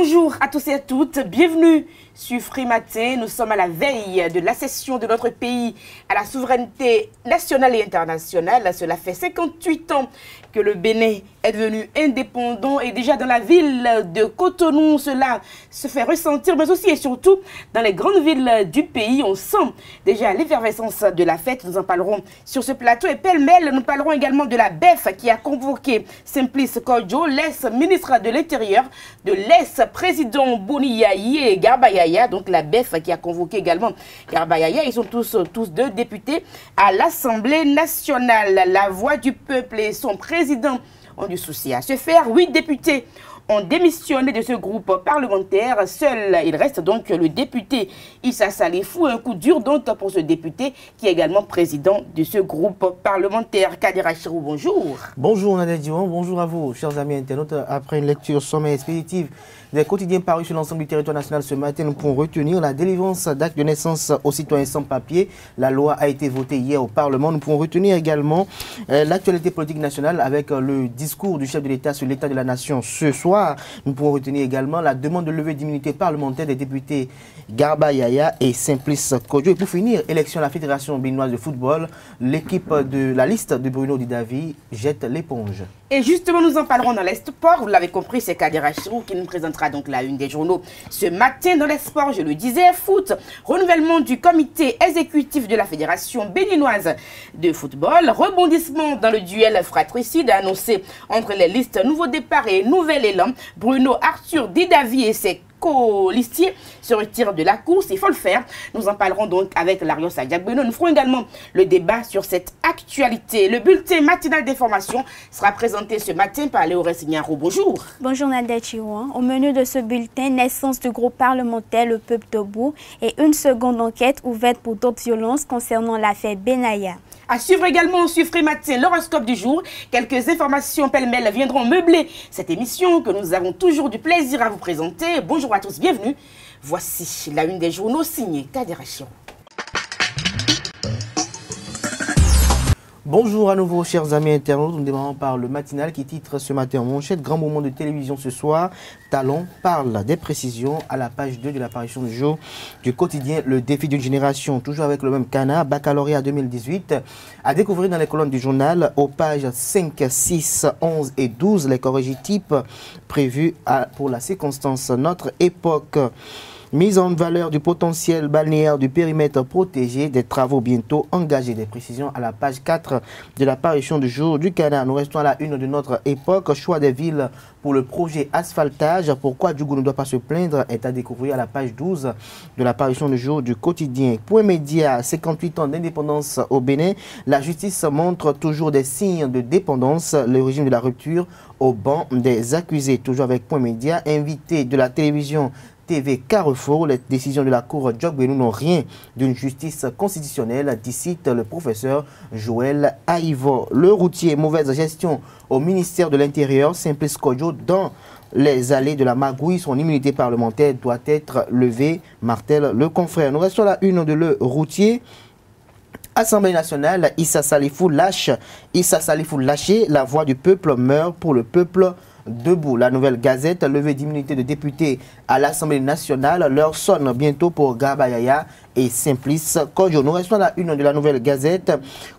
Bonjour à tous et à toutes, bienvenue sur Free Matin. Nous sommes à la veille de l'accession de notre pays à la souveraineté nationale et internationale. Cela fait 58 ans que le Bénin est devenu indépendant et déjà dans la ville de Cotonou, cela se fait ressentir, mais aussi et surtout dans les grandes villes du pays. On sent déjà l'effervescence de la fête. Nous en parlerons sur ce plateau et pêle-mêle, nous parlerons également de la BEF qui a convoqué Simplice Kodjo, l'ex-ministre de l'Intérieur, de l'ex-président Boni Yayi et Garba Yaya, donc la BEF qui a convoqué également Garba Yaya. Ils sont tous deux députés à l'Assemblée nationale. La voix du peuple et son président ont du souci à se faire. 8 députés ont démissionné de ce groupe parlementaire. Seul, il reste donc le député Issa Salifou. Un coup dur donc pour ce député qui est également président de ce groupe parlementaire. Kader Achirou, bonjour. Bonjour Nadège Diwan, bonjour à vous, chers amis internautes. Après une lecture sommaire et expéditive des quotidiens parus sur l'ensemble du territoire national ce matin, nous pouvons retenir la délivrance d'actes de naissance aux citoyens sans papier. La loi a été votée hier au Parlement. Nous pouvons retenir également l'actualité politique nationale avec le discours du chef de l'État sur l'état de la nation ce soir. Nous pouvons retenir également la demande de levée d'immunité parlementaire des députés Garba Yaya et Simplice Kodjo. Et pour finir, élection à la Fédération béninoise de football, l'équipe de la liste de Bruno Didavi jette l'éponge. Et justement, nous en parlerons dans les sports. Vous l'avez compris, c'est Kader Achirou qui nous présentera donc la une des journaux ce matin. Dans les sports, je le disais, foot, renouvellement du comité exécutif de la Fédération béninoise de football, rebondissement dans le duel fratricide annoncé entre les listes Nouveau Départ et Nouvel Élan. Bruno Arthur Didavi et ses co-listiers se retirent de la course. Il faut le faire. Nous en parlerons donc avec Larios Adiagbeno. Nous ferons également le débat sur cette actualité. Le bulletin matinal d'information sera présenté ce matin par Léo Signaro. Bonjour. Bonjour Nadège Diwan. Au menu de ce bulletin, naissance du groupe parlementaire Le Peuple debout et une seconde enquête ouverte pour d'autres violences concernant l'affaire Benaya. À suivre également sur Free Matin, l'horoscope du jour. Quelques informations pêle-mêle viendront meubler cette émission que nous avons toujours du plaisir à vous présenter. Bonjour à tous, bienvenue. Voici la une des journaux signée Kader Achirou. Bonjour à nouveau, chers amis internautes. Nous démarrons par le matinal qui titre ce matin en manchette: grand moment de télévision ce soir. Talon parle des précisions à la page 2 de l'apparition du jour du quotidien Le Défi d'une génération. Toujours avec le même canard, baccalauréat 2018. À découvrir dans les colonnes du journal aux pages 5, 6, 11 et 12 les corrigitypes prévus pour la circonstance Notre Époque. Mise en valeur du potentiel balnéaire du périmètre protégé, des travaux bientôt engagés. Des précisions à la page 4 de l'apparition du jour du canard. Nous restons à la une de Notre Époque. Choix des villes pour le projet asphaltage. Pourquoi Djougou ne doit pas se plaindre est à découvrir à la page 12 de l'apparition du jour du quotidien. Point média, 58 ans d'indépendance au Bénin. La justice montre toujours des signes de dépendance. Le régime de la rupture au banc des accusés. Toujours avec Point média, invité de la télévision TV Carrefour, les décisions de la Cour Djokbenou n'ont rien d'une justice constitutionnelle, dit le professeur Joël Aïvo. Le routier, mauvaise gestion au ministère de l'Intérieur, Simplice Kodjo dans les allées de la magouille. Son immunité parlementaire doit être levée, martèle le confrère. Nous restons à la une de Le Routier. Assemblée nationale, Issa Salifou lâche. Issa Salifou lâché, la voix du peuple meurt pour le peuple debout. La Nouvelle Gazette, levée d'immunité de députés à l'Assemblée nationale. L'heure sonne bientôt pour Garba Yaya et Simplice Kodjo. Nous restons à la une de la Nouvelle Gazette.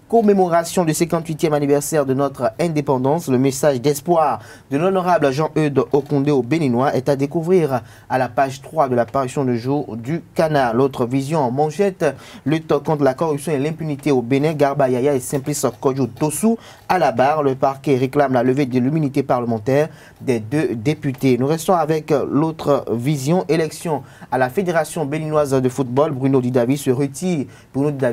Commémoration du 58e anniversaire de notre indépendance. Le message d'espoir de l'honorable Jean-Eudes Okondé au Béninois est à découvrir à la page 3 de l'apparition du jour du canard. L'autre vision en manchette: lutte contre la corruption et l'impunité au Bénin. Garba Yaya et Simplice Kodjo Tossou à la barre. Le parquet réclame la levée de l'immunité parlementaire des 2 députés. Nous restons avec l'autre vision. Élection à la Fédération béninoise de football. Bruno Didavi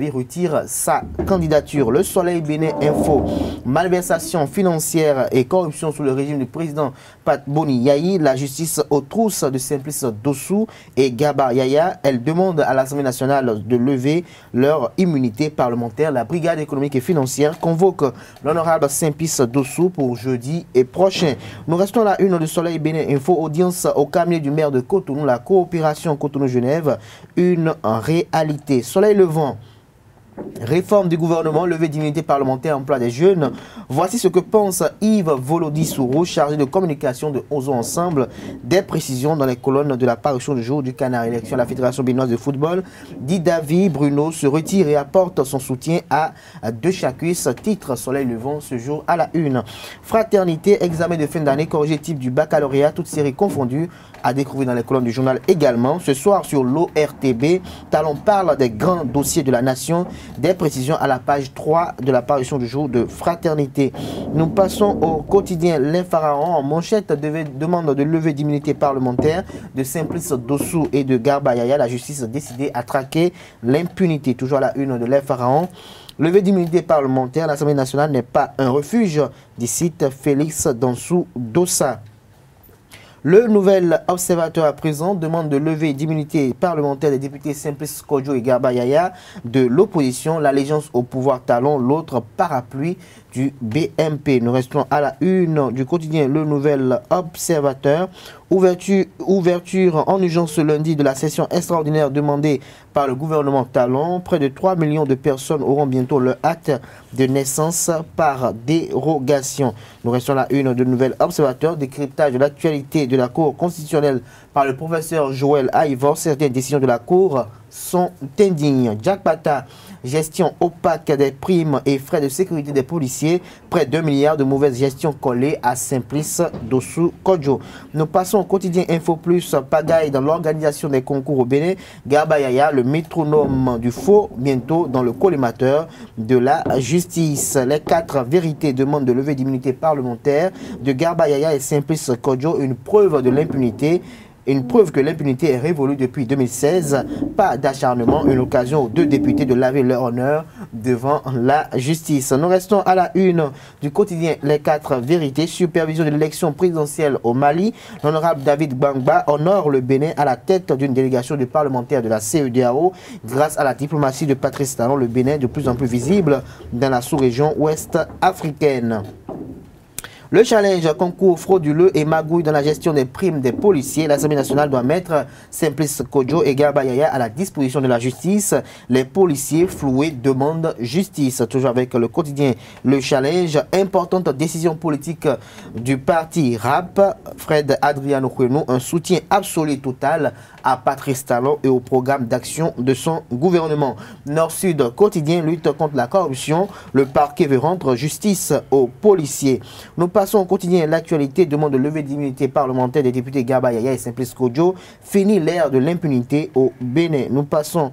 retire sa candidature. Le Soleil Bénin Info, malversation financière et corruption sous le régime du président Pat Boni Yayi. La justice aux trousses de Simplice Dossou et Garba Yaya. Elle demande à l'Assemblée nationale de lever leur immunité parlementaire. La brigade économique et financière convoque l'honorable Simplice Dossou pour jeudi et prochain. Nous restons à la une de Soleil Bénin Info. Audience au cabinet du maire de Cotonou. La coopération Cotonou-Genève, une réalité. Soleil Levant. Réforme du gouvernement, levée d'immunité parlementaire, emploi des jeunes. Voici ce que pense Yves Volodi-Souro, chargé de communication de Osons Ensemble. Des précisions dans les colonnes de la parution du jour du Canard. Élection à la Fédération béninoise de football. Didavi Bruno se retire et apporte son soutien à De Chacus. Titre Soleil Levant ce jour à la une. Fraternité, examen de fin d'année, corrigé type du baccalauréat, toutes séries confondues. À découvrir dans les colonnes du journal également. Ce soir sur l'ORTB, Talon parle des grands dossiers de la nation. Des précisions à la page 3 de la parution du jour de Fraternité. Nous passons au quotidien Les Pharaons. En manchette, demande de levée d'immunité parlementaire de Simplice Dossou et de Garba Yaya. La justice a décidé à traquer l'impunité. Toujours à la une de Les Pharaons. Levée d'immunité parlementaire, l'Assemblée nationale n'est pas un refuge, dit Félix Dansou Dossa. Le nouvel observateur à présent demande de lever d'immunité parlementaire des députés Simplice Kodjo et Garba Yaya de l'opposition, l'allégeance au pouvoir Talon, l'autre parapluie du BMP. Nous restons à la une du quotidien Le Nouvel Observateur. Ouverture en urgence ce lundi de la session extraordinaire demandée par le gouvernement Talon. Près de 3 millions de personnes auront bientôt leur acte de naissance par dérogation. Nous restons à la une de Nouvel Observateur. Décryptage de l'actualité de la Cour constitutionnelle par le professeur Joël Aïvor. Certaines décisions de la Cour sont indignes. Jack Pata, gestion opaque des primes et frais de sécurité des policiers. Près de 2 milliards de mauvaise gestion collée à Simplice Dossou Kodjo. Nous passons au quotidien Info Plus. Pagaille dans l'organisation des concours au Bénin. Garba Yaya, le métronome du faux, bientôt dans le collimateur de la justice. Les 4 vérités demandent de lever d'immunité parlementaire de Garba Yaya et Simplice Kodjo. Une preuve de l'impunité. Une preuve que l'impunité est révolue depuis 2016. Pas d'acharnement, une occasion aux 2 députés de laver leur honneur devant la justice. Nous restons à la une du quotidien Les 4 vérités. Supervision de l'élection présidentielle au Mali. L'honorable David Gbangba honore le Bénin à la tête d'une délégation de parlementaires de la CEDEAO. Grâce à la diplomatie de Patrice Talon, le Bénin est de plus en plus visible dans la sous-région ouest africaine. Le challenge concours frauduleux et magouille dans la gestion des primes des policiers. L'Assemblée nationale doit mettre Simplice Kodjo et Garba Yaya à la disposition de la justice. Les policiers floués demandent justice. Toujours avec le quotidien Le Challenge. Importante décision politique du parti RAP. Fred Adriano Hueno, un soutien absolu et total à Patrice Talon et au programme d'action de son gouvernement. Nord-Sud quotidien, lutte contre la corruption. Le parquet veut rendre justice aux policiers. Nous passons au quotidien l'actualité, demande de lever d'immunité parlementaire des députés Garba Yaya et Simplice Kodjo. Fini l'ère de l'impunité au Bénin. Nous passons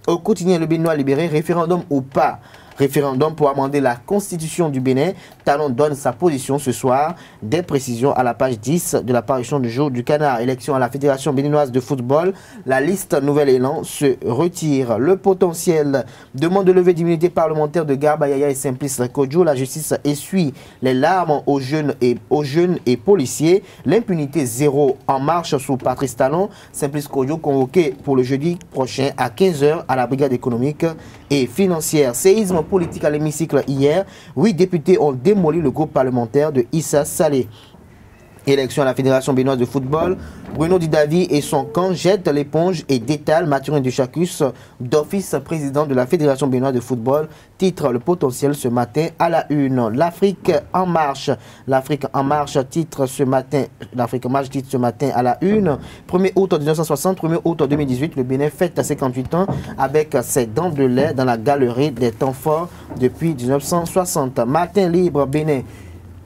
au quotidien Le Béninois libéré, référendum ou pas. Référendum pour amender la constitution du Bénin. Talon donne sa position ce soir. Des précisions à la page 10 de la parution du jour du Canard. Élection à la Fédération béninoise de football. La liste Nouvel Élan se retire. Le potentiel demande de lever d'immunité parlementaire de Garba Yaya et Simplice Kodjo. La justice essuie les larmes aux jeunes et policiers. L'impunité zéro en marche sous Patrice Talon. Simplice Kodjo convoqué pour le jeudi prochain à 15 h à la brigade économique et financière. Séisme politique à l'hémicycle hier. 8 députés ont démoli le groupe parlementaire de Issa Saleh. Élection à la Fédération béninoise de football. Bruno Didavi et son camp jettent l'éponge et détalent Mathurin de Chacus d'office président de la Fédération béninoise de football. Titre le potentiel ce matin à la une. L'Afrique en marche. L'Afrique en marche titre ce matin. L'Afrique en marche titre ce matin à la une. 1er août 1960, 1er août 2018, le Bénin fête à 58 ans avec ses dents de lait dans la galerie des temps forts depuis 1960. Matin libre Bénin.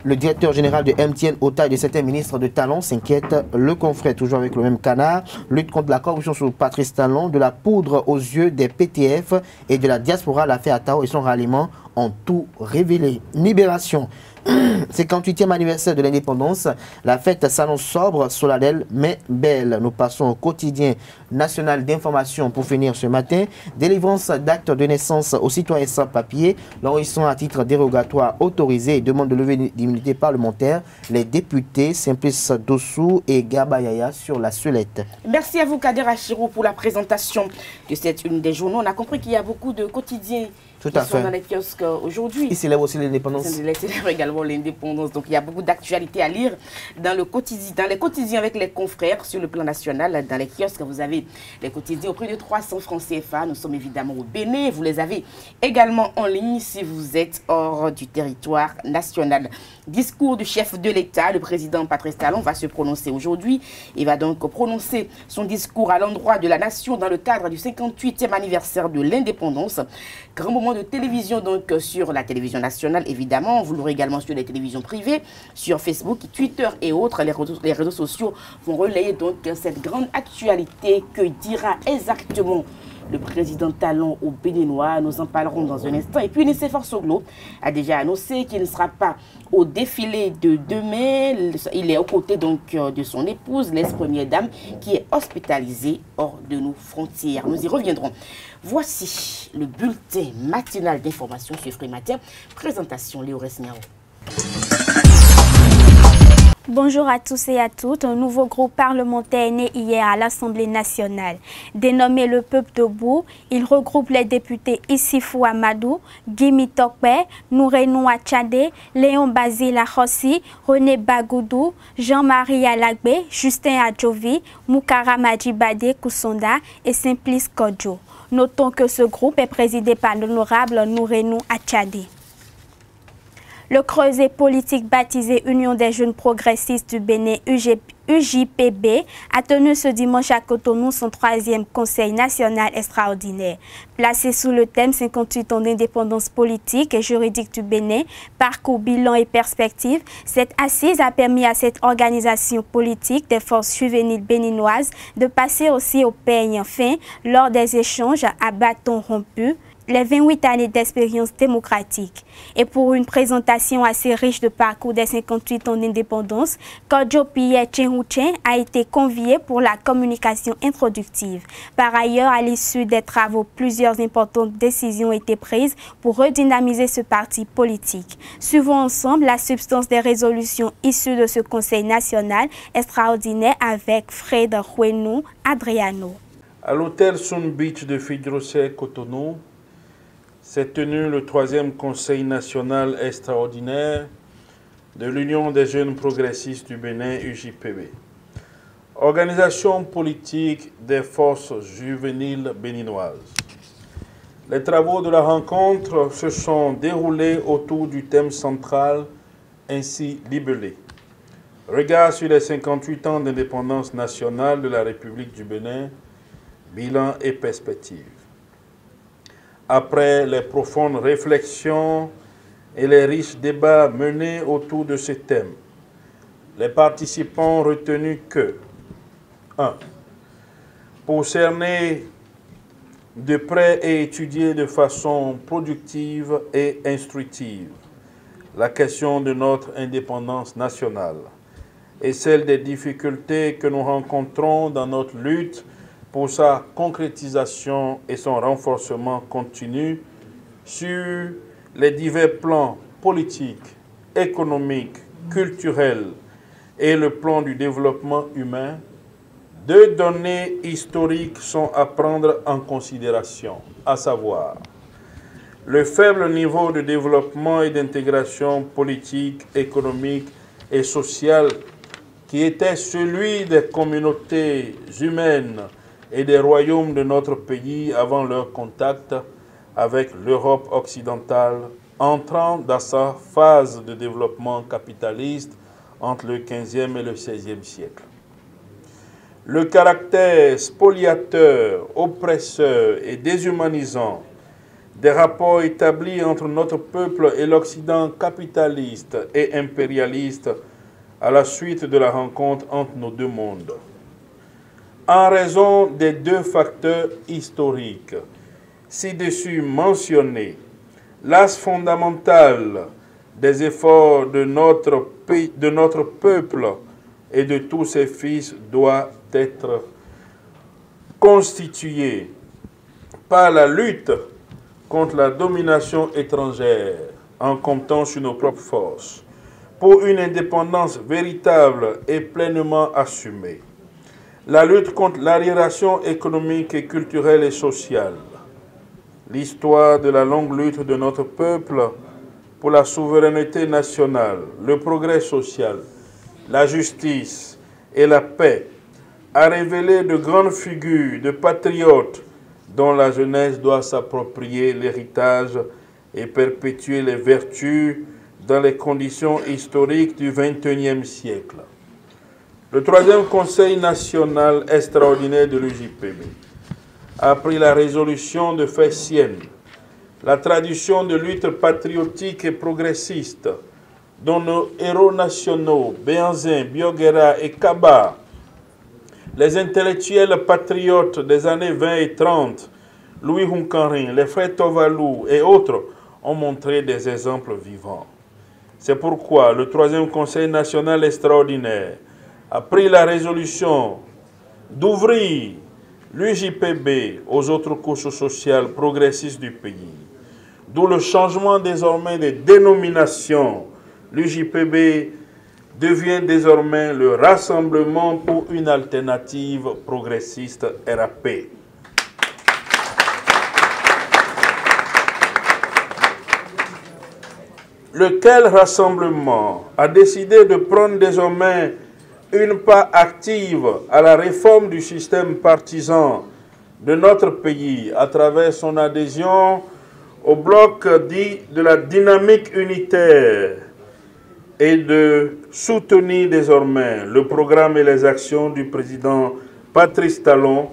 Le directeur général de MTN, au taille de certains ministres de Talon, s'inquiète. Le confrère, toujours avec le même Canard. Lutte contre la corruption sous Patrice Talon, de la poudre aux yeux des PTF et de la diaspora. L'affaire Atao et son ralliement ont tout révélé. Libération. 58e anniversaire de l'indépendance. La fête s'annonce sobre, solennelle, mais belle. Nous passons au quotidien national d'information pour finir ce matin. Délivrance d'actes de naissance aux citoyens sans papier. L'enregistrement à titre dérogatoire autorisé et demande de levée d'immunité parlementaire. Les députés Simplice Dossou et Garba Yaya sur la sellette. Merci à vous, Kader Achirou, pour la présentation de cette une des journaux. On a compris qu'il y a beaucoup de quotidiens Tout à qui sont fait. dans les kiosques aujourd'hui. Ils célèbrent aussi l'indépendance. Ils célèbrent également l'indépendance. Donc il y a beaucoup d'actualités à lire dans les quotidiens avec les confrères sur le plan national. Dans les kiosques, vous avez les quotidiens au prix de 300 francs CFA. Nous sommes évidemment au Bénin. Vous les avez également en ligne si vous êtes hors du territoire national. Discours du chef de l'État, le président Patrice Talon va se prononcer aujourd'hui. Il va donc prononcer son discours à l'endroit de la nation dans le cadre du 58e anniversaire de l'indépendance. Grand moment de télévision donc sur la télévision nationale évidemment. Vous l'aurez également sur les télévisions privées, sur Facebook, Twitter et autres. Les réseaux sociaux vont relayer donc cette grande actualité. Que dira exactement le président Talon au Béninois? Nous en parlerons dans un instant. Et puis Nicéphore Soglo a déjà annoncé qu'il ne sera pas au défilé de demain. Il est aux côtés donc de son épouse, l'ex-première dame, qui est hospitalisée hors de nos frontières. Nous y reviendrons. Voici le bulletin matinal d'information sur Free Matin. Présentation Léo Resniao. Bonjour à tous et à toutes. Un nouveau groupe parlementaire est né hier à l'Assemblée nationale. Dénommé le Peuple debout, il regroupe les députés Issifou Amadou, Gimi Tokpe, Nourenou Achade, Léon Basile Rossi, René Bagoudou, Jean-Marie Alagbe, Justin Adjovi, Moukara Majibade Koussonda et Simplice Kodjo. Notons que ce groupe est présidé par l'honorable Nourenou Achade. Le creuset politique baptisé Union des jeunes progressistes du Bénin, UJPB, a tenu ce dimanche à Cotonou son 3e Conseil national extraordinaire. Placé sous le thème 58 ans d'indépendance politique et juridique du Bénin, parcours, bilan et perspectives, cette assise a permis à cette organisation politique des forces juvéniles béninoises de passer aussi au peigne fin lors des échanges à bâton rompu les 28 années d'expérience démocratique. Et pour une présentation assez riche de parcours des 58 ans d'indépendance, Kodjo Pierre Tchérouchen a été convié pour la communication introductive. Par ailleurs, à l'issue des travaux, plusieurs importantes décisions ont été prises pour redynamiser ce parti politique. Suivons ensemble la substance des résolutions issues de ce Conseil national extraordinaire avec Fred Huenou Adriano. À l'hôtel Sun Beach de Fidrosé, Cotonou, s'est tenu le 3e Conseil national extraordinaire de l'Union des jeunes progressistes du Bénin, UJPB, organisation politique des forces juvéniles béninoises. Les travaux de la rencontre se sont déroulés autour du thème central ainsi libellé. Regard sur les 58 ans d'indépendance nationale de la République du Bénin, bilan et perspectives. Après les profondes réflexions et les riches débats menés autour de ce thème, les participants ont retenu que 1. Pour cerner de près et étudier de façon productive et instructive la question de notre indépendance nationale et celle des difficultés que nous rencontrons dans notre lutte pour sa concrétisation et son renforcement continu sur les divers plans politiques, économiques, culturels et le plan du développement humain, 2 données historiques sont à prendre en considération, à savoir le faible niveau de développement et d'intégration politique, économique et sociale qui était celui des communautés humaines et des royaumes de notre pays avant leur contact avec l'Europe occidentale, entrant dans sa phase de développement capitaliste entre le XVe et le XVIe siècle. Le caractère spoliateur, oppresseur et déshumanisant des rapports établis entre notre peuple et l'Occident capitaliste et impérialiste à la suite de la rencontre entre nos 2 mondes. En raison des 2 facteurs historiques ci-dessus mentionnés, l'axe fondamental des efforts de notre peuple et de tous ses fils doit être constitué par la lutte contre la domination étrangère en comptant sur nos propres forces pour une indépendance véritable et pleinement assumée. La lutte contre l'arriération économique et culturelle et sociale. l'histoire de la longue lutte de notre peuple pour la souveraineté nationale, le progrès social, la justice et la paix, a révélé de grandes figures de patriotes dont la jeunesse doit s'approprier l'héritage et perpétuer les vertus dans les conditions historiques du XXIe siècle. Le troisième Conseil national extraordinaire de l'UJPB a pris la résolution de faire sienne la tradition de lutte patriotique et progressiste dont nos héros nationaux, Béhanzin, Bioguera et Kaba, les intellectuels patriotes des années 20 et 30, Louis Hunkarin, les frères Tovalou et autres, ont montré des exemples vivants. C'est pourquoi le troisième Conseil national extraordinaire a pris la résolution d'ouvrir l'UJPB aux autres couches sociales progressistes du pays. D'où le changement désormais de dénomination. L'UJPB devient désormais le Rassemblement pour une alternative progressiste RAP. Lequel rassemblement a décidé de prendre désormais une part active à la réforme du système partisan de notre pays à travers son adhésion au bloc dit de la dynamique unitaire et de soutenir désormais le programme et les actions du président Patrice Talon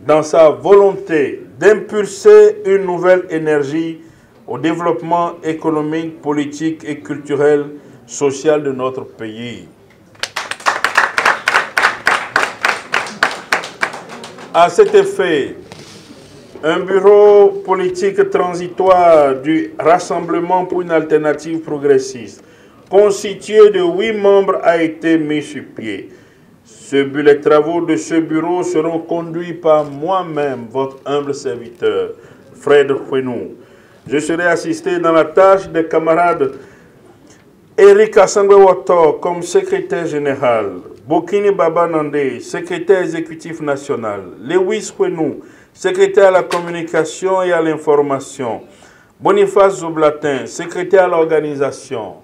dans sa volonté d'impulser une nouvelle énergie au développement économique, politique et culturel, social de notre pays. À cet effet, un bureau politique transitoire du Rassemblement pour une alternative progressiste, constitué de 8 membres, a été mis sur pied. Les travaux de ce bureau seront conduits par moi-même, votre humble serviteur, Fred Fouenou. Je serai assisté dans la tâche des camarades Eric Assangwe-Wotor comme secrétaire général, Bokini Baba Nandé, secrétaire exécutif national, Lewis Fouenou, secrétaire à la communication et à l'information, Boniface Zoblatin, secrétaire à l'organisation,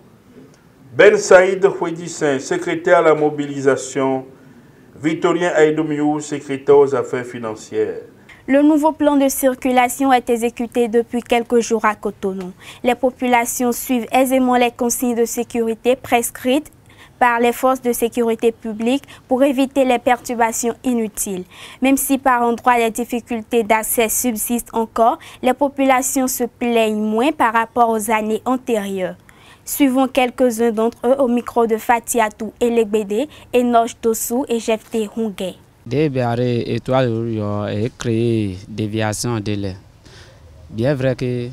Ben Saïd Fouedissin, secrétaire à la mobilisation, Victorien Aïdoumiou, secrétaire aux affaires financières. Le nouveau plan de circulation est exécuté depuis quelques jours à Cotonou. Les populations suivent aisément les consignes de sécurité prescrites par les forces de sécurité publique pour éviter les perturbations inutiles. Même si par endroits les difficultés d'accès subsistent encore, les populations se plaignent moins par rapport aux années antérieures. Suivons quelques-uns d'entre eux au micro de Fatiatou Elegbede, Enoch Dossou et Jefté Hungé. Débéré étoile et créer déviation de l'air. Bien vrai que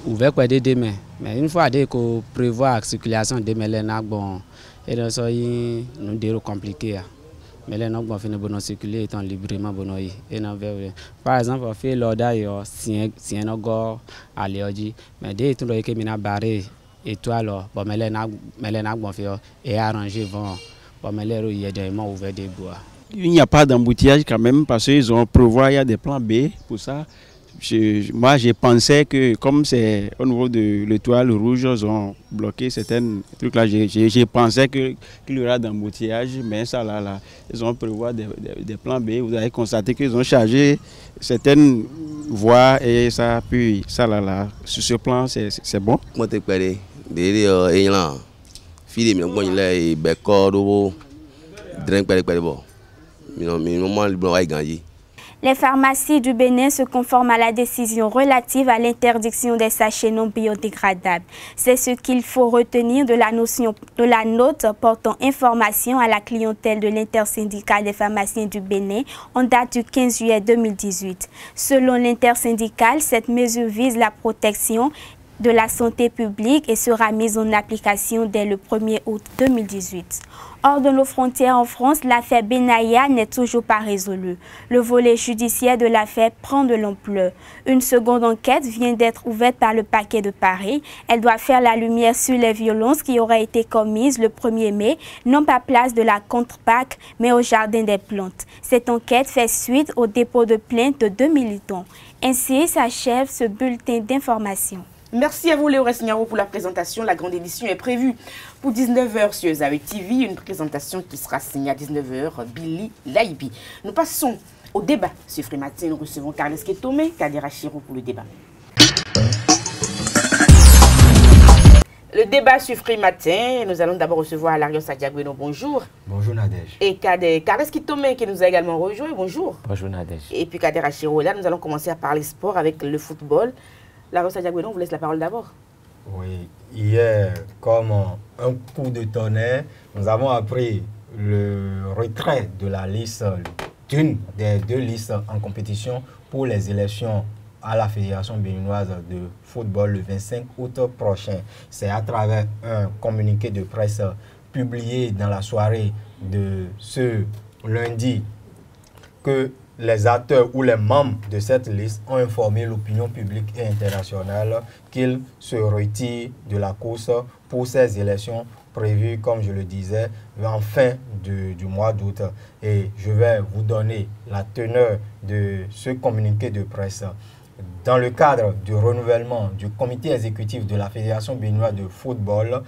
ouvert quoi des demain, mais une fois qu'on prévoit la circulation de mélènes bon et dans ça nous déro compliqué. Mélènes bon finir bon circuler étant librement bon et non par exemple on fait l'ordre si un go aller dit mais dès tout le que mina barré étoile bon mélènes bon fait et arranger vont. Il n'y a pas d'embouteillage quand même parce qu'ils ont prévu, il y a des plans B pour ça. Moi, je pensais que comme c'est au niveau de l'étoile rouge, ils ont bloqué certains trucs là. Je pensais qu'il y aura d'embouteillage, mais ça là, ils ont prévu des plans B. Vous avez constaté qu'ils ont chargé certaines voies et ça, puis ça là, sur ce plan, c'est bon. Les pharmacies du Bénin se conforment à la décision relative à l'interdiction des sachets non biodégradables. C'est ce qu'il faut retenir de la note portant information à la clientèle de l'intersyndicale des pharmaciens du Bénin en date du 15 juillet 2018. Selon l'intersyndicale, cette mesure vise la protection de la santé publique et sera mise en application dès le 1er août 2018. Hors de nos frontières en France, l'affaire Benaya n'est toujours pas résolue. Le volet judiciaire de l'affaire prend de l'ampleur. Une seconde enquête vient d'être ouverte par le parquet de Paris. Elle doit faire la lumière sur les violences qui auraient été commises le 1er mai, non pas place de la Contre-Pâques, mais au Jardin des Plantes. Cette enquête fait suite au dépôt de plainte de 2 militants. Ainsi s'achève ce bulletin d'information. Merci à vous, Léo Signaro, pour la présentation. La grande édition est prévue pour 19h sur Zawe TV. Une présentation qui sera signée à 19h, Billy Laibi. Nous passons au débat sur Free Matin. Nous recevons Carles Ketomé, Kadera Chiro pour le débat. Le débat sur Free Matin, nous allons d'abord recevoir Larios Adiagueno, bonjour. Bonjour Nadège. Et Carles Ketomé qui nous a également rejoint, bonjour. Bonjour Nadège. Et puis Kadera Chiro, là nous allons commencer à parler sport avec le football. Larios Adiagueno, on vous laisse la parole d'abord. Oui, hier, comme un coup de tonnerre, nous avons appris le retrait de la liste, d'une des deux listes en compétition pour les élections à la Fédération béninoise de football le 25 août prochain. C'est à travers un communiqué de presse publié dans la soirée de ce lundi que les acteurs ou les membres de cette liste ont informé l'opinion publique et internationale qu'ils se retirent de la course pour ces élections prévues, comme je le disais, en fin du mois d'août. Et je vais vous donner la teneur de ce communiqué de presse. Dans le cadre du renouvellement du comité exécutif de la Fédération béninoise de football,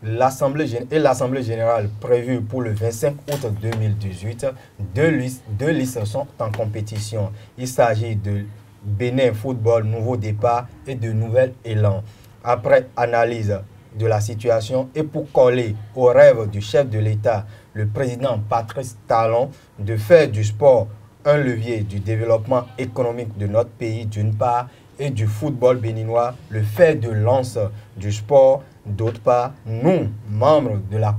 l'Assemblée générale prévue pour le 25 août 2018, deux listes sont en compétition. Il s'agit de Bénin Football Nouveau Départ et de Nouvel Élan. Après analyse de la situation et pour coller au rêve du chef de l'État, le président Patrice Talon, de faire du sport un levier du développement économique de notre pays d'une part et du football béninois, le fer de lance du sport d'autre part, nous, membres de la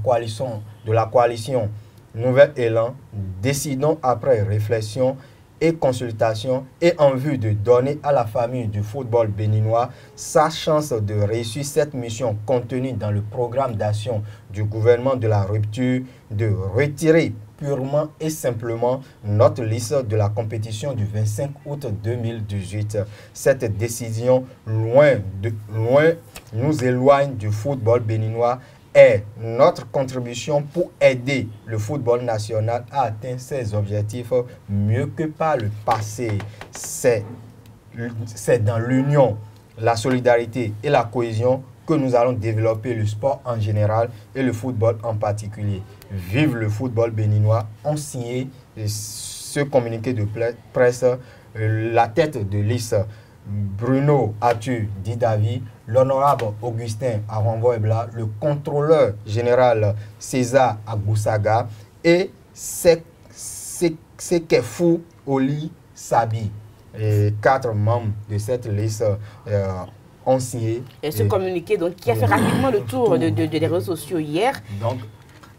coalition Nouvel Élan, décidons après réflexion et consultation et en vue de donner à la famille du football béninois sa chance de réussir cette mission contenue dans le programme d'action du gouvernement de la rupture, de retirer purement et simplement notre liste de la compétition du 25 août 2018. Cette décision, loin nous éloigne du football béninois, est notre contribution pour aider le football national à atteindre ses objectifs mieux que par le passé. C'est dans l'union, la solidarité et la cohésion que nous allons développer le sport en général et le football en particulier. Vive le football béninois, ont signé ce communiqué de presse la tête de liste Bruno Atu Didavi, l'honorable Augustin Aronvo-Ebla, le contrôleur général César Agboussaga et Sekefou Oli Sabi. Et 4 membres de cette liste ont signé. Et ce communiqué donc, qui a fait rapidement le tour des réseaux sociaux hier.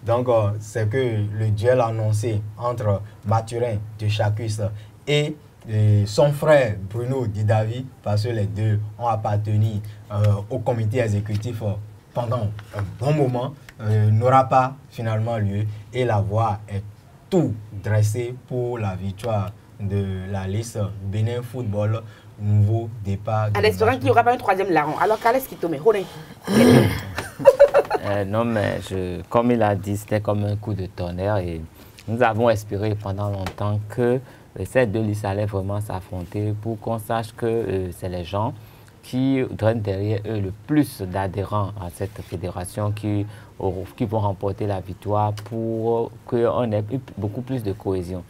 Donc c'est que le duel annoncé entre Mathurin de Chacus et son frère Bruno Didavi, parce que les deux ont appartenu au comité exécutif pendant un bon moment, n'aura pas finalement lieu et la voie est tout dressée pour la victoire de la liste Bénin Football Nouveau Départ. En espérant qu'il n'y aura pas un troisième larron. Alors, Carles Ketomé, non, mais comme il a dit, c'était comme un coup de tonnerre et nous avons espéré pendant longtemps que ces deux listes allaient vraiment s'affronter pour qu'on sache que c'est les gens qui donnent derrière eux le plus d'adhérents à cette fédération qui vont remporter la victoire pour qu'on ait beaucoup plus de cohésion.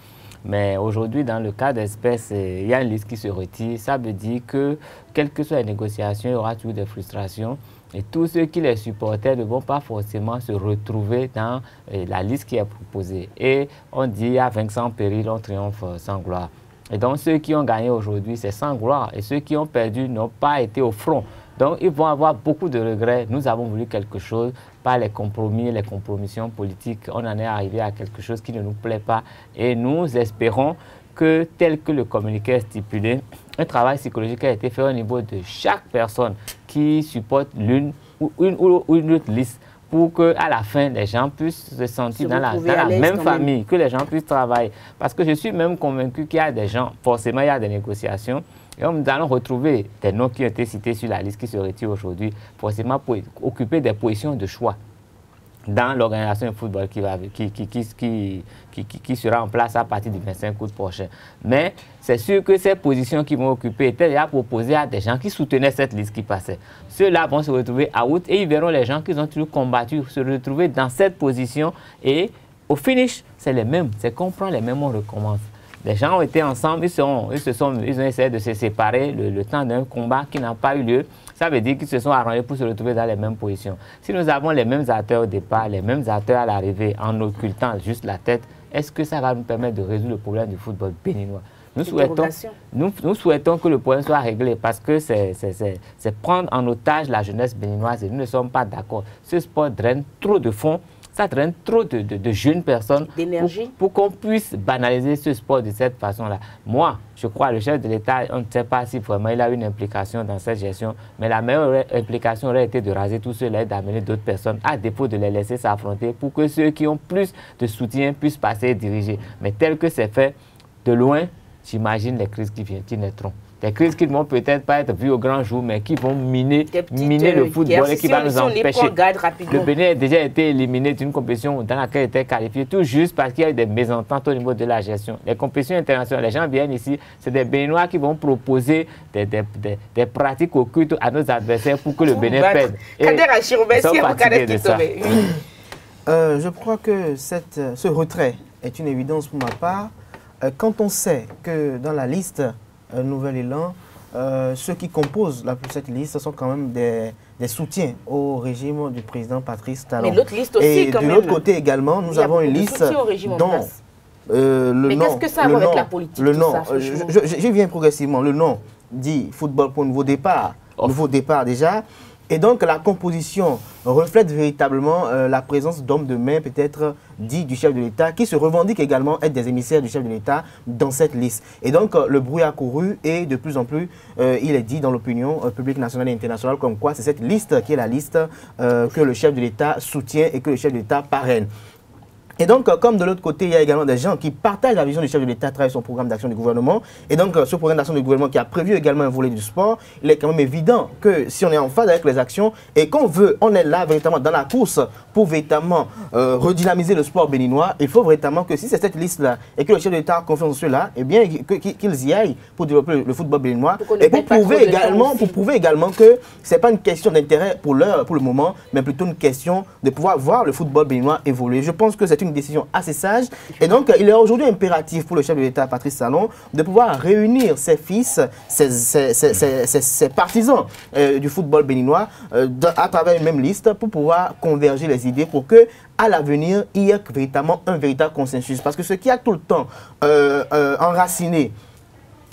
Mais aujourd'hui, dans le cas d'espèce, il y a une liste qui se retire. Ça veut dire que, quelles que soient les négociations, il y aura toujours des frustrations. Et tous ceux qui les supportaient ne vont pas forcément se retrouver dans la liste qui est proposée. Et on dit à vainqueur sans péril, on triomphe sans gloire. Et donc ceux qui ont gagné aujourd'hui, c'est sans gloire. Et ceux qui ont perdu n'ont pas été au front. Donc ils vont avoir beaucoup de regrets. Nous avons voulu quelque chose, par les compromis, les compromissions politiques. On en est arrivé à quelque chose qui ne nous plaît pas. Et nous espérons que, tel que le communiqué est stipulé, un travail psychologique a été fait au niveau de chaque personne qui supporte l'une ou une autre liste pour qu'à la fin, les gens puissent se sentir dans la même famille, que les gens puissent travailler. Parce que je suis même convaincu qu'il y a des gens, forcément il y a des négociations, et nous allons retrouver des noms qui ont été cités sur la liste qui se retirent aujourd'hui, forcément pour occuper des positions de choix. dans l'organisation du football qui sera en place à partir du 25 août prochain. Mais c'est sûr que ces positions qu'ils vont occuper étaient déjà proposées à des gens qui soutenaient cette liste qui passait. Ceux-là vont se retrouver à août et ils verront les gens qui ont toujours combattu se retrouver dans cette position et au finish, c'est les mêmes, c'est qu'on prend les mêmes, on recommence. Les gens ont été ensemble, ils ont essayé de se séparer le temps d'un combat qui n'a pas eu lieu. Ça veut dire qu'ils se sont arrangés pour se retrouver dans les mêmes positions. Si nous avons les mêmes acteurs au départ, les mêmes acteurs à l'arrivée, en occultant juste la tête, est-ce que ça va nous permettre de résoudre le problème du football béninois? Nous souhaitons que le problème soit réglé parce que c'est prendre en otage la jeunesse béninoise et nous ne sommes pas d'accord. Ce sport draine trop de fonds. Ça draine trop de jeunes personnes pour qu'on puisse banaliser ce sport de cette façon-là. Moi, je crois, le chef de l'État, on ne sait pas si vraiment il a une implication dans cette gestion, mais la meilleure implication aurait été de raser tout cela et d'amener d'autres personnes, à défaut de les laisser s'affronter pour que ceux qui ont plus de soutien puissent passer et diriger. Mais tel que c'est fait, de loin, j'imagine les crises qui naîtront. Des crises qui ne vont peut-être pas être vues au grand jour, mais qui vont miner le football et qui vont nous empêcher. Le Bénin a déjà été éliminé d'une compétition dans laquelle il était qualifié, tout juste parce qu'il y a eu des mésententes au niveau de la gestion. Les compétitions internationales, les gens viennent ici, c'est des Béninois qui vont proposer des pratiques occultes à nos adversaires pour que le Bénin perde. Je crois que ce retrait est une évidence pour ma part. Quand on sait que dans la liste Nouvel Élan, ceux qui composent cette liste sont quand même des soutiens au régime du président Patrice Talon. Mais l'autre liste aussi, et de l'autre côté également, nous avons une liste dont mais qu'est-ce que ça a à voir avec la politique? Je viens progressivement. Le nom dit Football pour nouveau départ. Nouveau départ déjà. Et donc la composition reflète véritablement la présence d'hommes de main, peut-être dit du chef de l'État, qui se revendiquent également être des émissaires du chef de l'État dans cette liste. Et donc le bruit a couru et de plus en plus, il est dit dans l'opinion publique nationale et internationale comme quoi c'est cette liste qui est la liste que le chef de l'État soutient et que le chef de l'État parraine. Et donc, comme de l'autre côté, il y a également des gens qui partagent la vision du chef de l'État à travers son programme d'action du gouvernement. Et donc, ce programme d'action du gouvernement qui a prévu également un volet du sport, il est quand même évident que si on est en phase avec les actions et qu'on veut, on est là véritablement dans la course pour véritablement redynamiser le sport béninois, il faut véritablement que si c'est cette liste-là et que le chef de l'État a confiance en ceux-là, eh bien, qu'ils y aillent pour développer le football béninois et pour prouver également que ce n'est pas une question d'intérêt pour le moment, mais plutôt une question de pouvoir voir le football béninois évoluer. Je pense que c'est une décision assez sage et donc il est aujourd'hui impératif pour le chef de l'État Patrice Talon de pouvoir réunir ses fils, ses partisans du football béninois à travers une même liste pour pouvoir converger les idées pour que à l'avenir il y ait véritablement un véritable consensus, parce que ce qui a tout le temps enraciné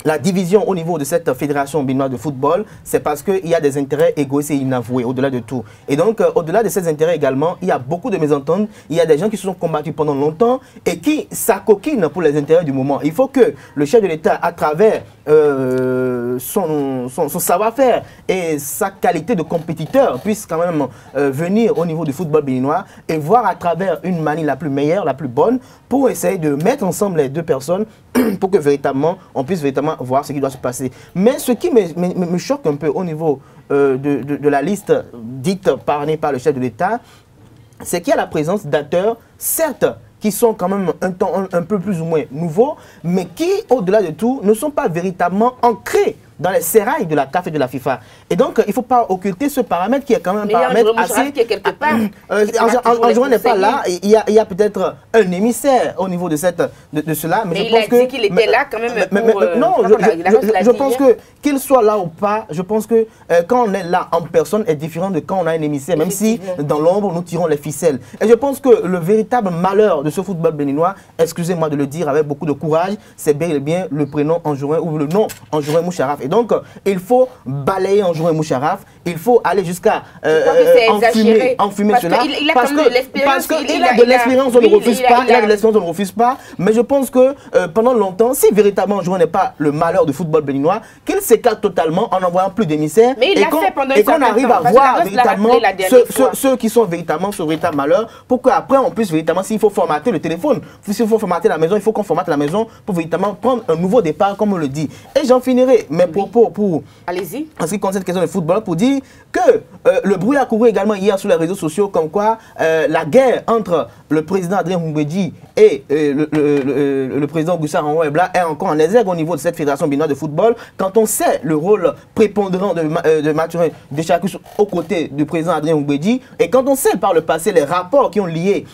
la division au niveau de cette fédération béninoise de football, c'est parce qu'il y a des intérêts égoïstes et inavoués au-delà de tout. Et donc, au-delà de ces intérêts également, il y a beaucoup de mésententes. Il y a des gens qui se sont combattus pendant longtemps et qui s'acoquinent pour les intérêts du moment. Il faut que le chef de l'État, à travers son savoir-faire et sa qualité de compétiteur, puisse quand même venir au niveau du football béninois et voir à travers une manie la plus meilleure, la plus bonne, pour essayer de mettre ensemble les deux personnes pour que véritablement, on puisse véritablement voir ce qui doit se passer. Mais ce qui me choque un peu au niveau de la liste dite parrainée par le chef de l'État, c'est qu'il y a la présence d'acteurs, certes, qui sont quand même un peu plus ou moins nouveaux, mais qui, au-delà de tout, ne sont pas véritablement ancrés dans les sérails de la CAF et de la FIFA. Et donc, il ne faut pas occulter ce paramètre qui est quand même un paramètre assez... Qui est quelque part. Anjouan n'est pas là. Il y a peut-être un émissaire au niveau de cela. Mais je pense que qu'il était là quand même non, je pense que qu'il soit là ou pas, je pense que quand on est là en personne est différent de quand on a un émissaire, même si dans l'ombre, nous tirons les ficelles. Et je pense que le véritable malheur de ce football béninois, excusez-moi de le dire avec beaucoup de courage, c'est bel et bien le prénom Anjouan ou le nom Anjouan Moucharaf. Et donc, il faut balayer Anjouan Moucharaf, il faut aller jusqu'à enfumer cela. Parce qu'il a de l'expérience, on ne refuse pas, il a de l'expérience, on ne refuse pas. Mais je pense que pendant longtemps, si véritablement Anjouan n'est pas le malheur du football béninois, qu'il s'écarte totalement en envoyant plus d'émissaires et qu'on arrive à voir véritablement ceux qui sont véritablement ce véritable malheur, pour qu'après on puisse véritablement, s'il faut formater le téléphone, s'il faut formater la maison, il faut qu'on formate la maison pour véritablement prendre un nouveau départ, comme on le dit. Et j'en finirai. Mais propos pour... Allez-y. En ce qui concerne cette question de football, pour dire que le bruit a couru également hier sur les réseaux sociaux comme quoi la guerre entre le président Adrien Mungbeji et le président Augustin Arango-Ebla est encore en exergue au niveau de cette fédération béninoise de football. Quand on sait le rôle prépondérant de Mathurin Deschacus aux côtés du président Adrien Mungbeji, et quand on sait par le passé les rapports qui ont lié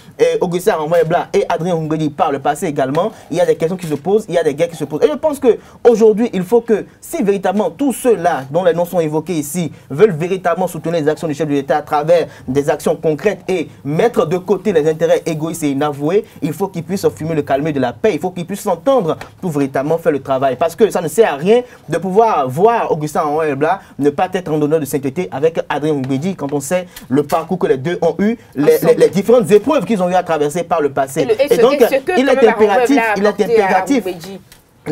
Augustin Arango-Ebla et Adrien Mungbeji par le passé également, il y a des questions qui se posent, il y a des guerres qui se posent. Et je pense qu'aujourd'hui, il faut que si véritablement tous ceux-là dont les noms sont évoqués ici veulent véritablement soutenir les actions du chef de l'État à travers des actions concrètes et mettre de côté les intérêts égoïstes et inavoués, il faut qu'ils puissent fumer le calme de la paix, il faut qu'ils puissent s'entendre pour véritablement faire le travail. Parce que ça ne sert à rien de pouvoir voir Augustin Arango-Ebla ne pas être en honneur de sainteté avec Adrien Mungbeji quand on sait le parcours que les deux ont eu, les différentes épreuves qu'ils ont eu à traverser par le passé. Et donc, il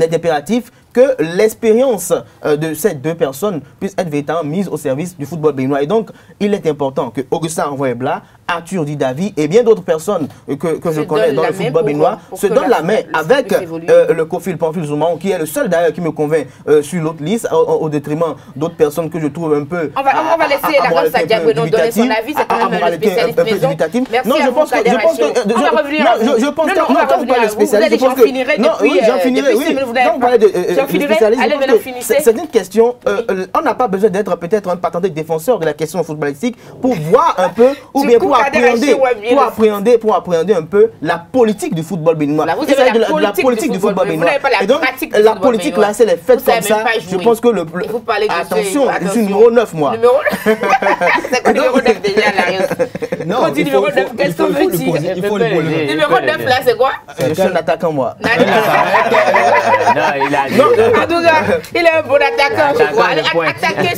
est impératif que l'expérience de ces deux personnes puisse être véritablement mise au service du football béninois. Et donc, il est important que Augustin Arango-Ebla, Arthur Didavi et bien d'autres personnes que je connais dans le football béninois se donnent la main avec le Kofil Pamphile Zoumao, qui est le seul d'ailleurs qui me convainc sur l'autre liste, au détriment d'autres personnes que je trouve un peu... On va laisser la Rosa Diagono donner son avis, c'est quand même le spécialiste présent. Merci à vous, Kader Achou. On va revenir à vous. Je pense que... Non, quand vous parlez de spécialiste, je pense que... J'en finirai, oui. Quand vous parlez de spécialiste, c'est une question... On n'a pas besoin d'être peut-être un patenté défenseur de la question footballistique pour voir un peu, ou bien pour appréhender un peu la politique du football béninois. Vous avez la politique du football béninois. Et donc, la politique là, c'est les faits comme ça. Je pense que le... Attention, je suis numéro 9, moi. C'est quoi numéro 9 déjà, Larios? Non, il numéro 9, qu'est-ce qu'on veut dire? Il faut le poser. Numéro 9 là, c'est quoi? Je suis un attaquant, moi. Non, il a dit. En tout cas, il est un bon attaquant, je crois. Attaquer.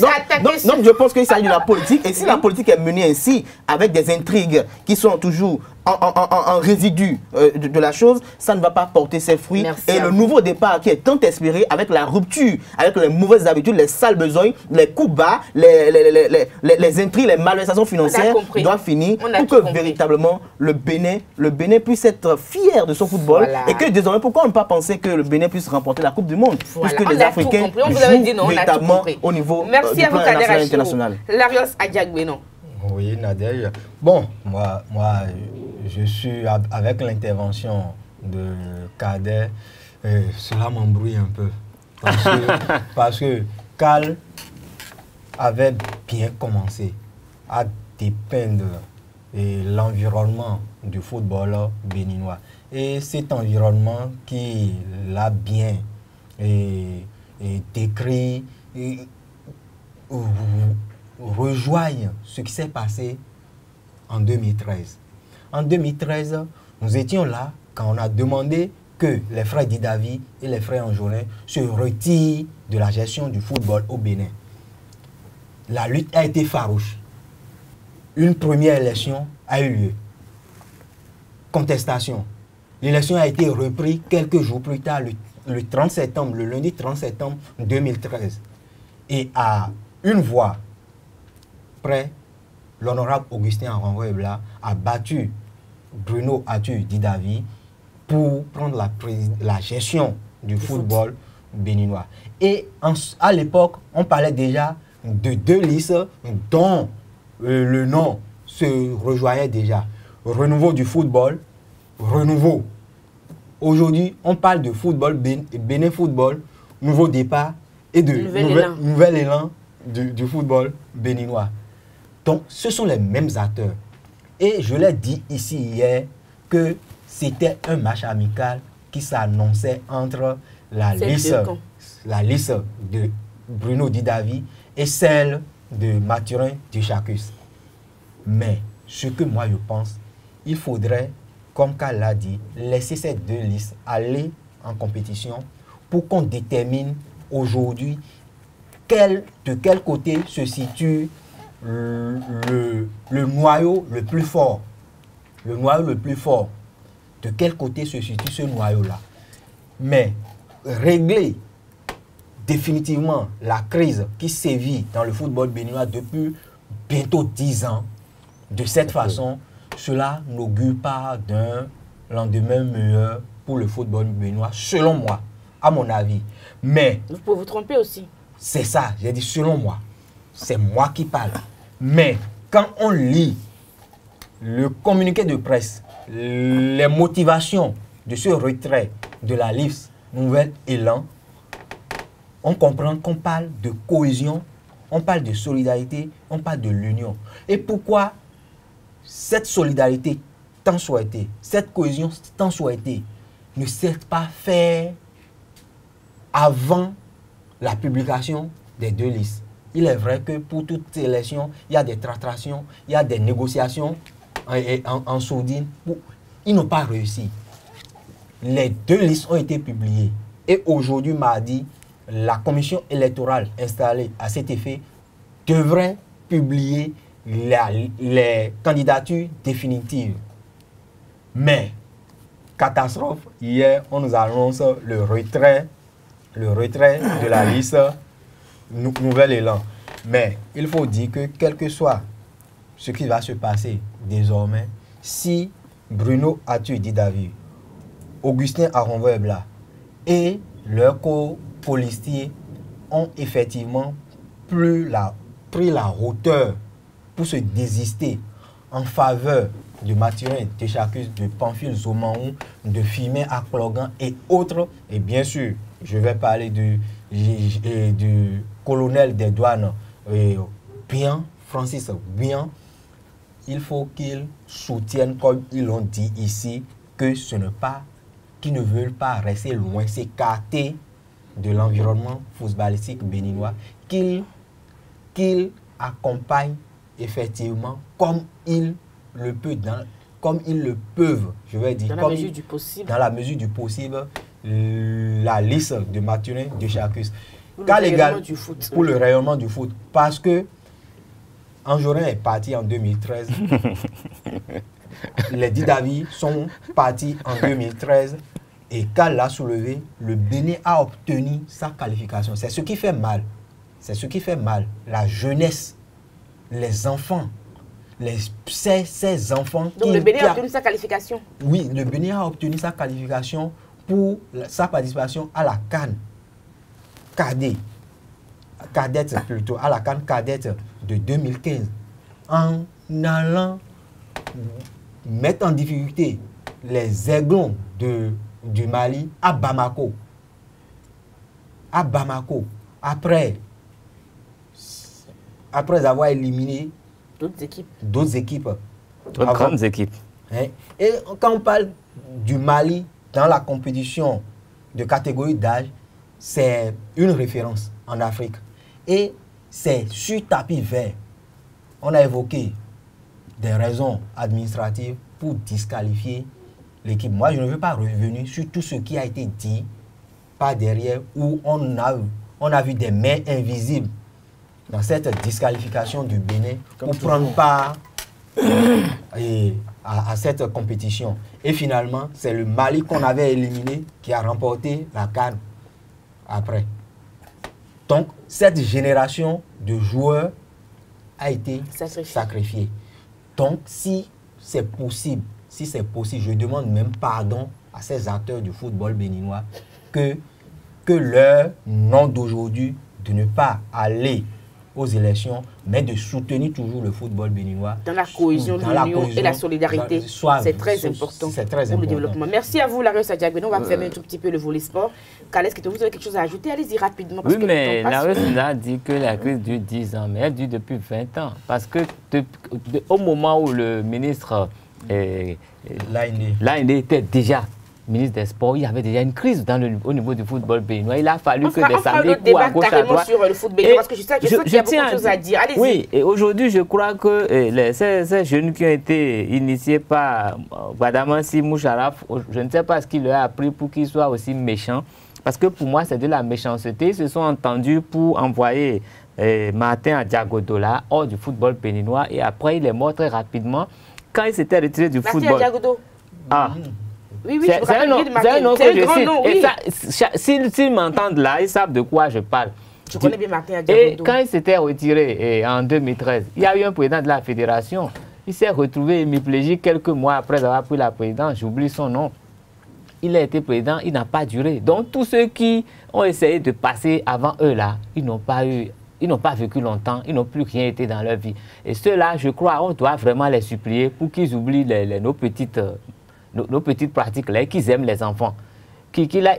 Donc, je pense qu'il s'agit de la politique. Et si la politique est menée ainsi, avec des intrigues qui sont toujours en résidu de la chose, ça ne va pas porter ses fruits. Et le nouveau départ qui est tant espéré, avec la rupture, avec les mauvaises habitudes, les sales besognes, les coups bas, les intrigues, les malversations financières, doit finir pour que véritablement le Bénin puisse être fier de son football. Et que désormais, pourquoi ne pas penser que le Bénin puisse remporter la Coupe du Monde, puisque les Africains jouent véritablement au niveau du plan international. Larios Adiagbeno. Oui, Nadège. Bon, moi, je suis avec l'intervention de Kader, cela m'embrouille un peu. Parce que Cal avait bien commencé à dépeindre l'environnement du football béninois. Et cet environnement qui l'a bien décrit, rejoignent ce qui s'est passé en 2013. En 2013, nous étions là quand on a demandé que les frères Didavi et les frères Anjorin se retirent de la gestion du football au Bénin. La lutte a été farouche. Une première élection a eu lieu. Contestation. L'élection a été reprise quelques jours plus tard, le 30 septembre, le lundi 30 septembre 2013. Et à une voix près, l'honorable Augustin Arango-Ebla a battu Bruno Arthur Didavi pour prendre la gestion du football béninois. Et à l'époque, on parlait déjà de deux listes dont le nom se rejoignait déjà. Renouveau du football, renouveau. Aujourd'hui, on parle de football, Bénin Football, nouveau départ et de nouvel élan du football béninois. Donc, ce sont les mêmes acteurs. Et je l'ai dit ici hier que c'était un match amical qui s'annonçait entre la liste de Bruno Didavi et celle de Mathurin Deschacus. Mais ce que moi je pense, il faudrait, comme Karl l'a dit, laisser ces deux listes aller en compétition pour qu'on détermine aujourd'hui de quel côté se situe le noyau le plus fort. Le noyau le plus fort. De quel côté se situe ce noyau-là. Mais régler définitivement la crise qui sévit dans le football béninois depuis bientôt 10 ans, de cette façon, cela n'augure pas d'un lendemain meilleur pour le football béninois, selon moi, à mon avis. Mais vous pouvez vous tromper aussi. C'est ça, j'ai dit selon moi. C'est moi qui parle. Mais quand on lit le communiqué de presse, les motivations de ce retrait de la LIS Nouvel Élan, on comprend qu'on parle de cohésion, on parle de solidarité, on parle de l'union. Et pourquoi cette solidarité tant souhaitée, cette cohésion tant souhaitée, ne s'est pas faite avant la publication des 2 listes? Il est vrai que pour toute élection, il y a des tractations, il y a des négociations en sourdine. Ils n'ont pas réussi. Les 2 listes ont été publiées. Et aujourd'hui, mardi, la commission électorale installée à cet effet devrait publier les candidatures définitives. Mais, catastrophe, hier, on nous annonce le retrait de la liste Nouvel Élan. Mais il faut dire que quel que soit ce qui va se passer désormais, si Bruno Atuidi-David, Augustin Aronvo-Ebla et leurs co-colistiers ont effectivement pris la hauteur pour se désister en faveur de Mathurin Techacus, de Pamphile Zomaou, de Firmin Akplogan et autres, et bien sûr, je vais parler du colonel des douanes, Francis Bian. Il faut qu'ils soutiennent, comme ils l'ont dit ici, que ce n'est pas, qu'ils ne veulent pas rester loin, s'écarter de l'environnement footballistique béninois, qu'ils accompagnent effectivement comme ils le peuvent, je vais dire, dans la mesure du possible. Dans la mesure du possible, la liste de Mathurin Techacus. Pour le rayonnement du foot. Parce que Anjorin est parti en 2013. Les Didavi sont partis en 2013. Et quand l'a soulevé, le Bénin a obtenu sa qualification. C'est ce qui fait mal. C'est ce qui fait mal. La jeunesse, les enfants, ces enfants. Donc le Bénin a obtenu sa qualification? Oui, le Bénin a obtenu sa qualification pour sa participation à la CAN cadette plutôt, à la CAN cadette de 2015, en allant mettre en difficulté les Aiglons du Mali à Bamako. Après avoir éliminé d'autres équipes. D'autres grandes équipes. Et quand on parle du Mali dans la compétition de catégorie d'âge, c'est une référence en Afrique. Et c'est sur tapis vert. On a évoqué des raisons administratives pour disqualifier l'équipe. Moi, je ne veux pas revenir sur tout ce qui a été dit par derrière, où on a vu des mains invisibles dans cette disqualification du Bénin pour prendre part à cette compétition. Et finalement, c'est le Mali qu'on avait éliminé qui a remporté la CAN après. Donc, cette génération de joueurs a été sacrifiée. Donc, si c'est possible, je demande même pardon à ces acteurs du football béninois que leur nom d'aujourd'hui, de ne pas aller aux élections, mais de soutenir toujours le football béninois. Dans la cohésion, l'union et la solidarité. C'est très important pour le développement. Merci à vous, Larios Adiagbeno. On va fermer un tout petit peu le volet sport. Kales, est-ce que vous avez quelque chose à ajouter? Allez-y rapidement. Oui, mais Larios a dit que la crise dure 10 ans, mais elle dure depuis 20 ans. Parce que au moment où le ministre Laïné était déjà ministre des Sports, il y avait déjà une crise au niveau du football béninois. Il a fallu que des samedis coups à gauche à droite. Sur le foot béninois, parce que je sais qu'il y a beaucoup de choses à dire. Allez-y. Oui, et aujourd'hui, je crois que ces jeunes qui ont été initiés par Badamansi Moucharaf, je ne sais pas ce qu'il leur a appris pour qu'ils soient aussi méchants. Parce que pour moi, c'est de la méchanceté. Ils se sont entendus pour envoyer Martin Adiagodola hors du football béninois. Et après, il est mort très rapidement. Quand il s'était retiré du football... Martin Adiagodo. Oui, oui, c'est un nom que je cite. Oui. Et s'ils m'entendent là, ils savent de quoi je parle. Je connais bien Martin Adiagodo. Et quand il s'était retiré en 2013, il y a eu un président de la fédération. Il s'est retrouvé hémiplégique quelques mois après avoir pris la présidence. J'oublie son nom. il a été président, il n'a pas duré. Donc tous ceux qui ont essayé de passer avant eux là, ils n'ont pas vécu longtemps, ils n'ont plus rien été dans leur vie. Et ceux-là, je crois, on doit vraiment les supplier pour qu'ils oublient nos petites pratiques là, qu'ils aiment les enfants.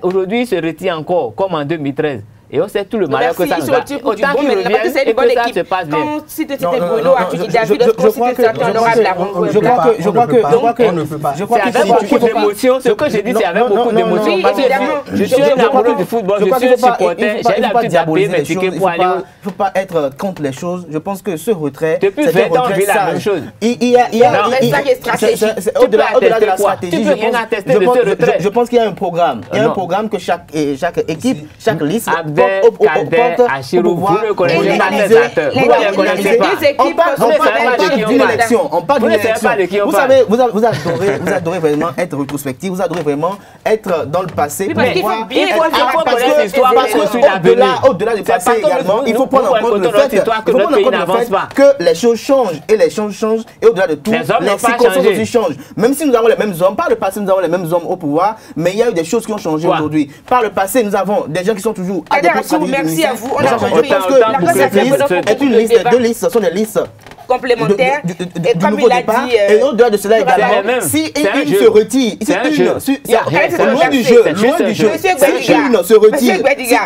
Aujourd'hui, ils se retirent encore, comme en 2013. Et on sait tout le malheur que ça nous a. Autant qu'ils reviennent et que ça se passe bien. Quand si tu étais Bruno, Atuidi David, je crois que on ne peut pas. C'est avec beaucoup d'émotion. Ce que je dis, c'est avec beaucoup d'émotion. Parce que je suis un amoureux du football, je suis un supporter. J'ai l'habitude d'appeler mes tickets pour aller. Il ne faut pas être contre les choses. Je pense que ce retrait, depuis 20 ans, je vis la même chose. Il y a au-delà de la stratégie. Je pense qu'il y a un programme. Il y a un programme que chaque équipe, chaque liste Kader, Achirou, vous ne connaissez pas ces acteurs. Vous ne les connaissez pas. On parle d'une élection. Vous adorez vraiment être rétrospectif, vous adorez vraiment être dans le passé. Parce qu'il faut bien connaître l'histoire pour construire l'avenir. Au-delà du passé également, il faut prendre en compte le fait que les choses changent et les choses changent et au-delà de tout, les circonstances aussi changent. Même si nous avons les mêmes hommes, par le passé nous avons les mêmes hommes au pouvoir, mais il y a eu des choses qui ont changé aujourd'hui. Par le passé, nous avons des gens qui sont toujours à des postes. Merci à vous. On a compris. Je pense que cette liste est une liste, deux listes, ce sont des listes complémentaires. Et comme il a dit, et au-delà de cela également, si une se retire, loin du jeu, si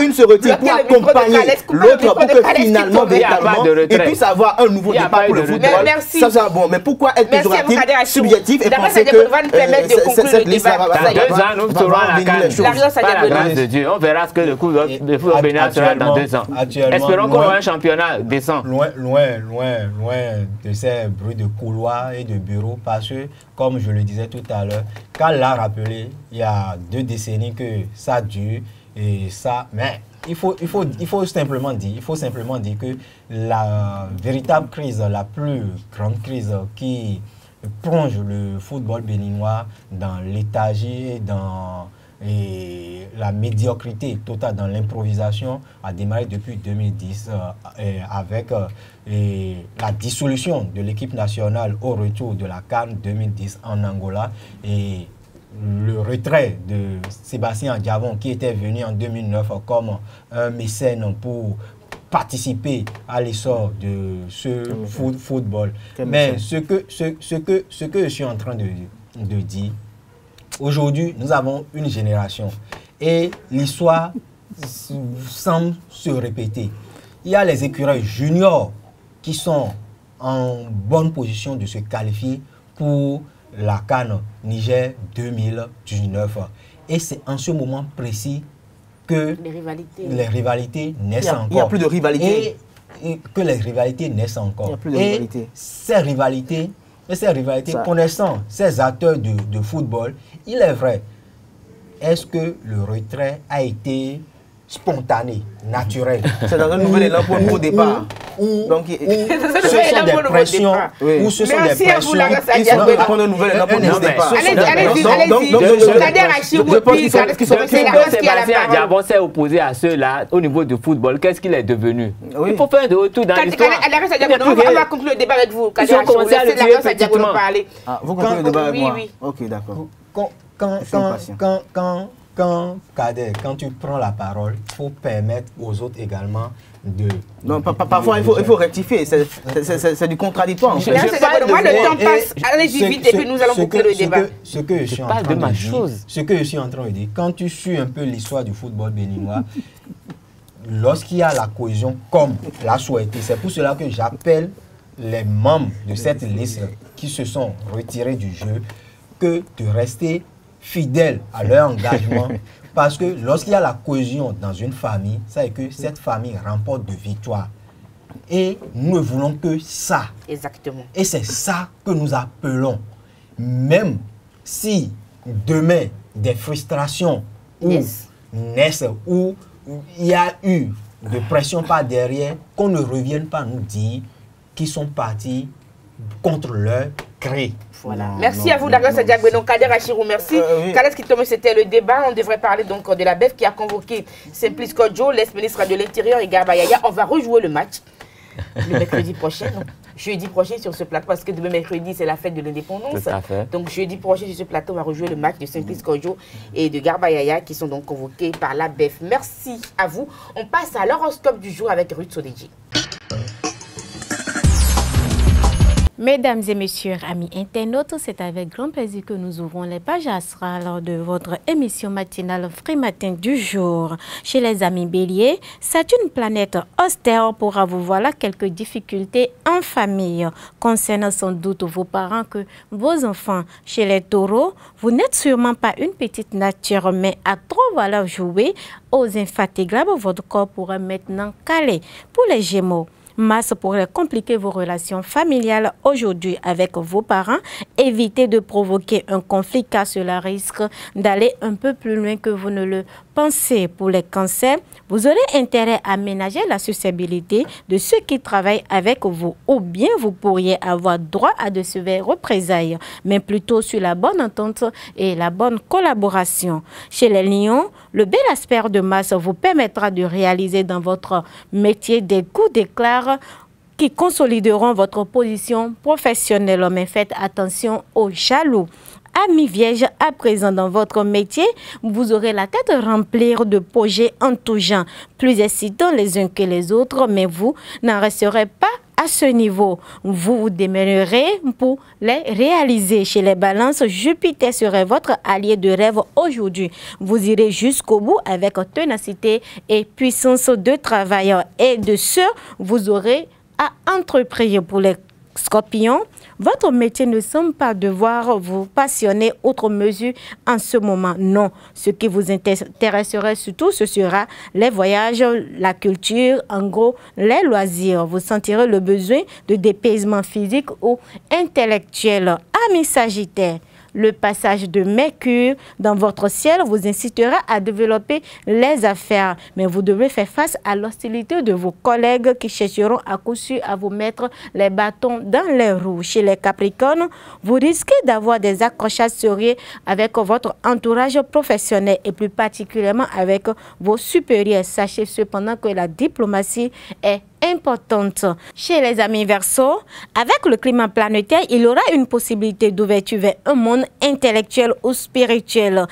une se retire pour accompagner l'autre pour que finalement, véritablement, il puisse avoir un nouveau départ pour le football, ça sera bon. Mais pourquoi être péjoratif, subjectif et penser que cette liste va dans 2 ans, nous serons à la CAN. Par la grâce de Dieu, on verra ce que le football bénin sera dans 2 ans. Espérons qu'on aura un championnat décent. Loin de ces bruits de couloirs et de bureaux, parce que, comme je le disais tout à l'heure, quand l'a rappelé, il y a 2 décennies que ça dure, et ça, mais il faut simplement dire que la véritable crise, la plus grande crise qui plonge le football béninois dans léthargie et la médiocrité totale dans l'improvisation a démarré depuis 2010 avec la dissolution de l'équipe nationale au retour de la CAN 2010 en Angola et le retrait de Sébastien Adjavon qui était venu en 2009 comme un mécène pour participer à l'essor de ce football. Mais ce que je suis en train de dire, aujourd'hui, nous avons une génération et l'histoire semble se répéter. Il y a les écureuils juniors qui sont en bonne position de se qualifier pour la CAN Niger 2019. Et c'est en ce moment précis que les rivalités naissent encore. Il n'y a plus de rivalité. Et que les rivalités naissent encore. Il n'y a plus de rivalité. Et ces rivalités, connaissant ces acteurs de football, il est vrai, est-ce que le retrait a été spontané, naturel? C'est dans un nouvel élan pour un nouveau départ. Donc, ce sont des pressions. Ou ce sont des pressions. Ils sont pour un nouvel élan pour un nouveau départ. Sébastien Adjavon s'est opposé à ceux-là au niveau du football. Qu'est-ce qu'il est devenu? Il faut faire de retour dans l'histoire. On va conclure le débat avec vous. Ils ont commencé à le tuer petitement. Vous concluez le débat avec moi? Ok, d'accord. Quand tu prends la parole, il faut permettre aux autres également de... Non, parfois il faut rectifier, c'est du contradictoire en fait. Moi, le temps passe, allez-y vite et puis nous allons boucler le débat. Ce que je suis en train de dire, quand tu suis un peu l'histoire du football béninois, lorsqu'il y a la cohésion comme l'a souhaité, c'est pour cela que j'appelle les membres de cette liste qui se sont retirés du jeu que de rester fidèles à leur engagement parce que lorsqu'il y a la cohésion dans une famille, ça veut dire que cette famille remporte de victoires. Et nous ne voulons que ça. Exactement. Et c'est ça que nous appelons. Même si demain des frustrations naissent, ou il y a eu de pression par derrière, qu'on ne revienne pas nous dire qu'ils sont partis contre leur gré. Voilà. Merci à vous, Douglas Adjavon. Kader Achirou, merci. Kales Kitome, c'était le débat. On devrait parler donc de la BEF qui a convoqué Simplice Kodjo, l'ex-ministre de l'Intérieur, et Garba Yaya. On va rejouer le match le mercredi prochain. jeudi prochain sur ce plateau, parce que demain mercredi, c'est la fête de l'indépendance. Tout à fait. Donc jeudi prochain sur ce plateau, on va rejouer le match de Saint-Christ Kojo et de Garba Yaya qui sont donc convoqués par la BEF. Merci à vous. On passe à l'horoscope du jour avec Ruth Sodéji. Mesdames et messieurs, amis internautes, c'est avec grand plaisir que nous ouvrons les pages astrales de votre émission matinale Free Matin du jour. Chez les amis béliers, Saturne, planète austère, pourra vous voilà quelques difficultés en famille. Concernant sans doute vos parents que vos enfants. Chez les taureaux, vous n'êtes sûrement pas une petite nature, mais à trop vouloir jouer aux infatigables, votre corps pourra maintenant caler. Pour les gémeaux, Mars pourrait compliquer vos relations familiales aujourd'hui avec vos parents. Évitez de provoquer un conflit car cela risque d'aller un peu plus loin que vous ne le pensez. Pour les cancers, vous aurez intérêt à ménager la sociabilité de ceux qui travaillent avec vous ou bien vous pourriez avoir droit à de sévères représailles, mais plutôt sur la bonne entente et la bonne collaboration. Chez les lions, le bel aspect de Mars vous permettra de réaliser dans votre métier des coups d'éclat qui consolideront votre position professionnelle. Mais faites attention aux jaloux. Amis vierges, à présent dans votre métier, vous aurez la tête remplie de projets en tout genre, plus excitants les uns que les autres, mais vous n'en resterez pas à ce niveau. Vous vous démènerez pour les réaliser. Chez les balances, Jupiter serait votre allié de rêve aujourd'hui. Vous irez jusqu'au bout avec ténacité et puissance de travail. Et de ce, vous aurez à entreprendre. Pour les scorpions, votre métier ne semble pas devoir vous passionner outre mesure en ce moment. Non, ce qui vous intéresserait surtout, ce sera les voyages, la culture, en gros, les loisirs. Vous sentirez le besoin de dépaysement physique ou intellectuel. Amis Sagittaires, le passage de Mercure dans votre ciel vous incitera à développer les affaires. Mais vous devrez faire face à l'hostilité de vos collègues qui chercheront à coup sûr à vous mettre les bâtons dans les roues. Chez les Capricornes, vous risquez d'avoir des accrochages sérieux avec votre entourage professionnel et plus particulièrement avec vos supérieurs. Sachez cependant que la diplomatie est importante. Chez les amis Verseaux, avec le climat planétaire, il y aura une possibilité d'ouverture vers un monde intellectuel ou spirituel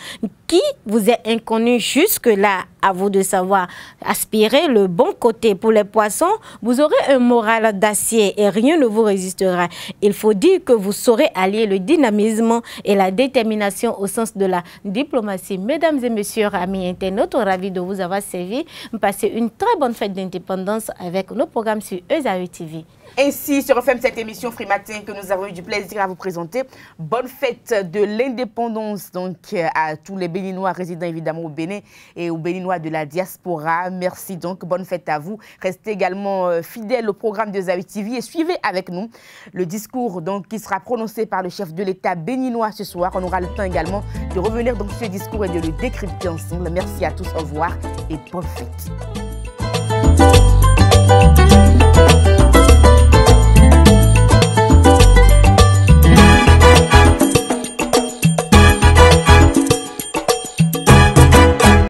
qui vous est inconnu jusque-là. À vous de savoir aspirer le bon côté. Pour les poissons, vous aurez un moral d'acier et rien ne vous résistera. Il faut dire que vous saurez allier le dynamisme et la détermination au sens de la diplomatie. Mesdames et messieurs, amis internautes, ravis de vous avoir servi. Passez une très bonne fête d'indépendance avec nos programmes sur Esaü TV. Ainsi se referme cette émission Free Matin que nous avons eu du plaisir à vous présenter. Bonne fête de l'indépendance donc à tous les Béninois résidant évidemment au Bénin et aux Béninois de la diaspora. Merci donc, bonne fête à vous. Restez également fidèles au programme de Esaü TV et suivez avec nous le discours donc qui sera prononcé par le chef de l'État béninois ce soir. On aura le temps également de revenir dans ce discours et de le décrypter ensemble. Merci à tous, au revoir et bonne fête.